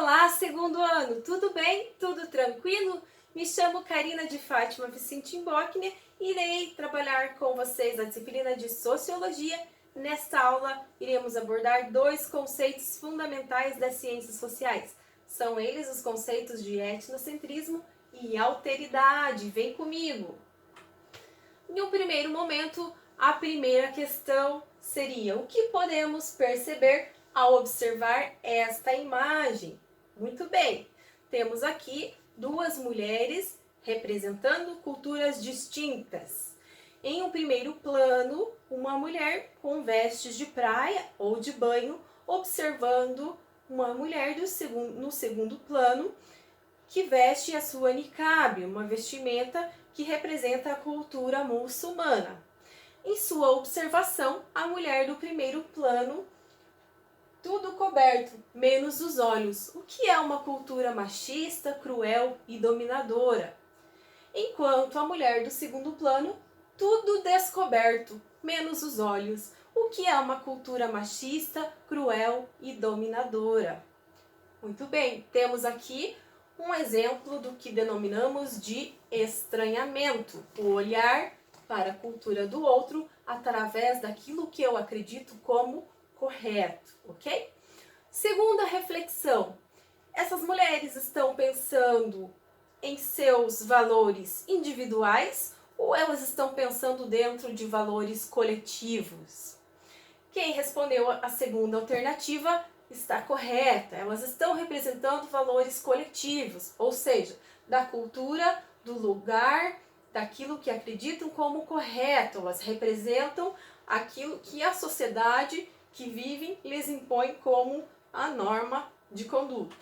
Olá, segundo ano! Tudo bem? Tudo tranquilo? Me chamo Karina de Fátima Vicentim Bockner e irei trabalhar com vocês a disciplina de Sociologia. Nesta aula, iremos abordar dois conceitos fundamentais das ciências sociais. São eles os conceitos de etnocentrismo e alteridade. Vem comigo! Em um primeiro momento, a primeira questão seria: o que podemos perceber ao observar esta imagem? Muito bem, temos aqui duas mulheres representando culturas distintas. Em um primeiro plano, uma mulher com vestes de praia ou de banho, observando uma mulher no segundo plano que veste a sua niqab, uma vestimenta que representa a cultura muçulmana. Em sua observação, a mulher do primeiro plano, tudo coberto, menos os olhos, o que é uma cultura machista, cruel e dominadora. Enquanto a mulher do segundo plano, tudo descoberto, menos os olhos, o que é uma cultura machista, cruel e dominadora. Muito bem, temos aqui um exemplo do que denominamos de estranhamento, o olhar para a cultura do outro através daquilo que eu acredito como correto, ok? Segunda reflexão, essas mulheres estão pensando em seus valores individuais ou elas estão pensando dentro de valores coletivos? Quem respondeu a segunda alternativa está correta. Elas estão representando valores coletivos, ou seja, da cultura, do lugar, daquilo que acreditam como correto. Elas representam aquilo que a sociedade que vivem lhes impõe como a norma de conduta.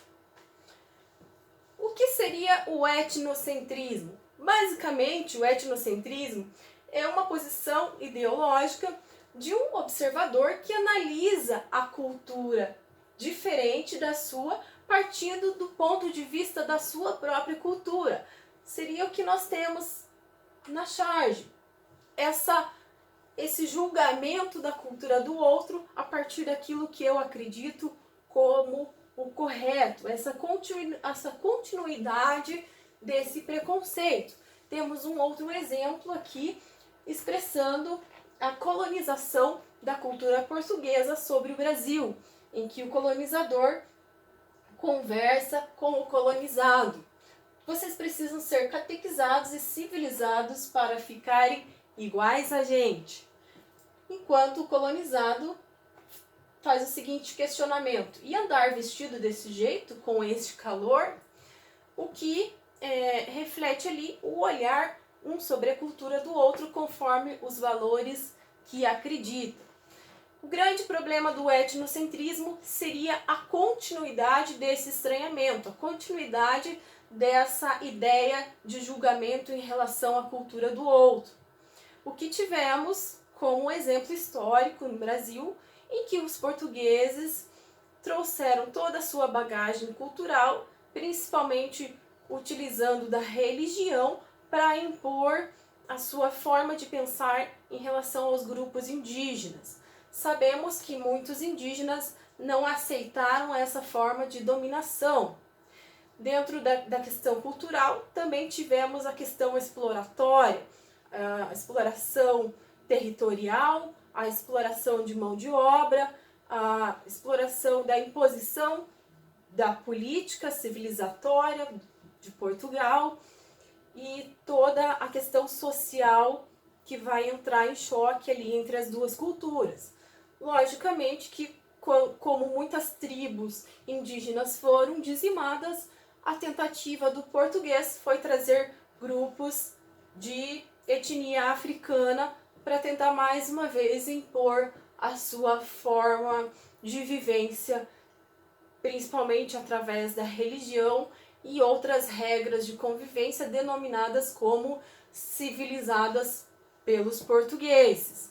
O que seria o etnocentrismo? Basicamente, o etnocentrismo é uma posição ideológica de um observador que analisa a cultura diferente da sua, partindo do ponto de vista da sua própria cultura. Seria o que nós temos na charge. Esse julgamento da cultura do outro a partir daquilo que eu acredito como o correto, essa continuidade desse preconceito. Temos um outro exemplo aqui expressando a colonização da cultura portuguesa sobre o Brasil, em que o colonizador conversa com o colonizado. Vocês precisam ser catequizados e civilizados para ficarem iguais a gente. Enquanto o colonizado faz o seguinte questionamento: e andar vestido desse jeito, com este calor? O que reflete ali o olhar um sobre a cultura do outro conforme os valores que acredita. O grande problema do etnocentrismo seria a continuidade desse estranhamento, a continuidade dessa ideia de julgamento em relação à cultura do outro. O que tivemos como exemplo histórico no Brasil, em que os portugueses trouxeram toda a sua bagagem cultural, principalmente utilizando da religião para impor a sua forma de pensar em relação aos grupos indígenas. Sabemos que muitos indígenas não aceitaram essa forma de dominação. Dentro da questão cultural, também tivemos a questão exploratória, a exploração territorial, a exploração de mão de obra, a exploração da imposição da política civilizatória de Portugal e toda a questão social que vai entrar em choque ali entre as duas culturas. Logicamente que, como muitas tribos indígenas foram dizimadas, a tentativa do português foi trazer grupos de etnia africana para tentar mais uma vez impor a sua forma de vivência, principalmente através da religião e outras regras de convivência denominadas como civilizadas pelos portugueses.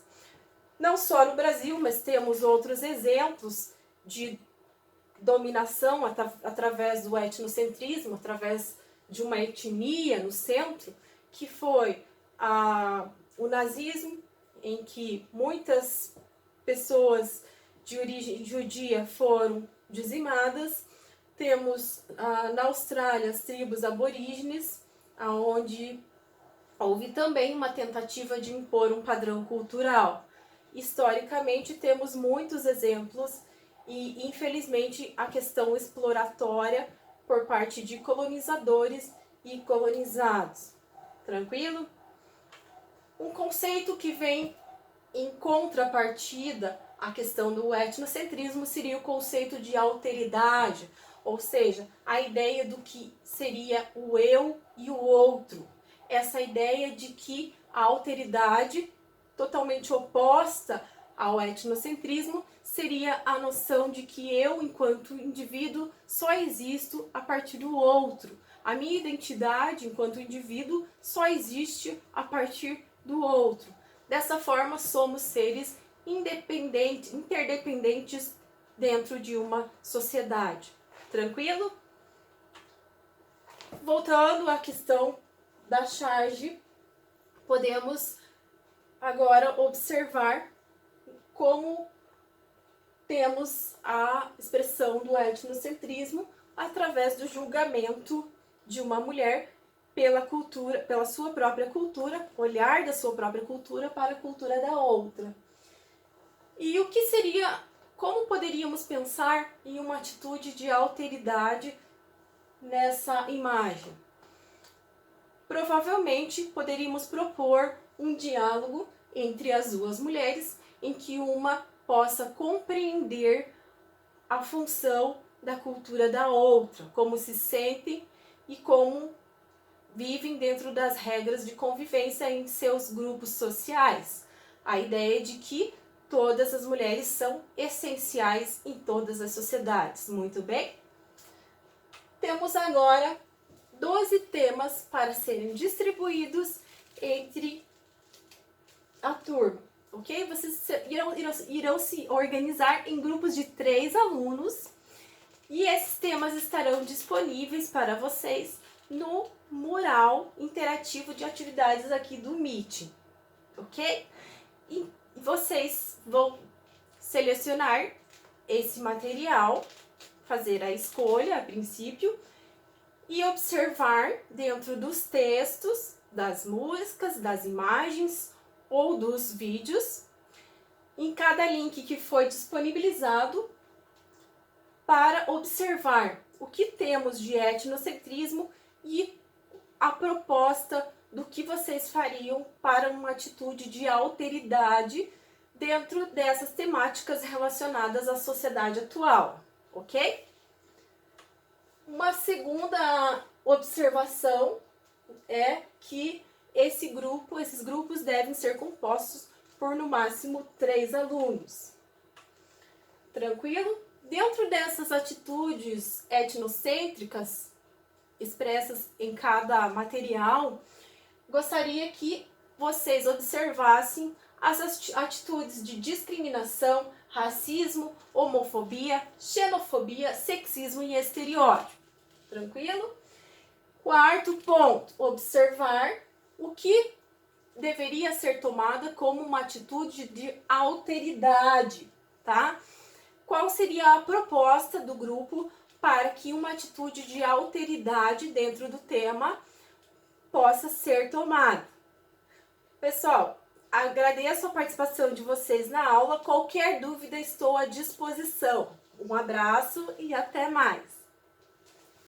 Não só no Brasil, mas temos outros exemplos de dominação através do etnocentrismo, através de uma etnia no centro, que foi o nazismo, em que muitas pessoas de origem judia foram dizimadas, Temos na Austrália as tribos aborígenes, onde houve também uma tentativa de impor um padrão cultural. Historicamente, temos muitos exemplos e, infelizmente, a questão exploratória por parte de colonizadores e colonizados. Tranquilo? Um conceito que vem em contrapartida à questão do etnocentrismo seria o conceito de alteridade, ou seja, a ideia do que seria o eu e o outro. Essa ideia de que a alteridade, totalmente oposta ao etnocentrismo, seria a noção de que eu, enquanto indivíduo, só existo a partir do outro. A minha identidade, enquanto indivíduo, só existe a partir do outro. Dessa forma, somos seres independentes, interdependentes dentro de uma sociedade. Tranquilo? Voltando à questão da charge, podemos agora observar como temos a expressão do etnocentrismo através do julgamento de uma mulher pela cultura, pela sua própria cultura, olhar da sua própria cultura para a cultura da outra. E o que seria, como poderíamos pensar em uma atitude de alteridade nessa imagem? Provavelmente poderíamos propor um diálogo entre as duas mulheres em que uma possa compreender a função da cultura da outra, como se sentem e como vivem dentro das regras de convivência em seus grupos sociais. A ideia de que todas as mulheres são essenciais em todas as sociedades. Muito bem? Temos agora 12 temas para serem distribuídos entre a turma, ok? Vocês irão se organizar em grupos de 3 alunos e esses temas estarão disponíveis para vocês no mural interativo de atividades aqui do Meet, ok? E vocês vão selecionar esse material, fazer a escolha a princípio e observar dentro dos textos, das músicas, das imagens ou dos vídeos, em cada link que foi disponibilizado, para observar o que temos de etnocentrismo e a proposta do que vocês fariam para uma atitude de alteridade dentro dessas temáticas relacionadas à sociedade atual, ok? Uma segunda observação é que esses grupos devem ser compostos por no máximo 3 alunos. Tranquilo? Dentro dessas atitudes etnocêntricas expressas em cada material, gostaria que vocês observassem as atitudes de discriminação, racismo, homofobia, xenofobia, sexismo e estereótipo. Tranquilo? Quarto ponto, observar o que deveria ser tomada como uma atitude de alteridade, tá? Qual seria a proposta do grupo para que uma atitude de alteridade dentro do tema possa ser tomada? Pessoal, agradeço a participação de vocês na aula. Qualquer dúvida, estou à disposição. Um abraço e até mais!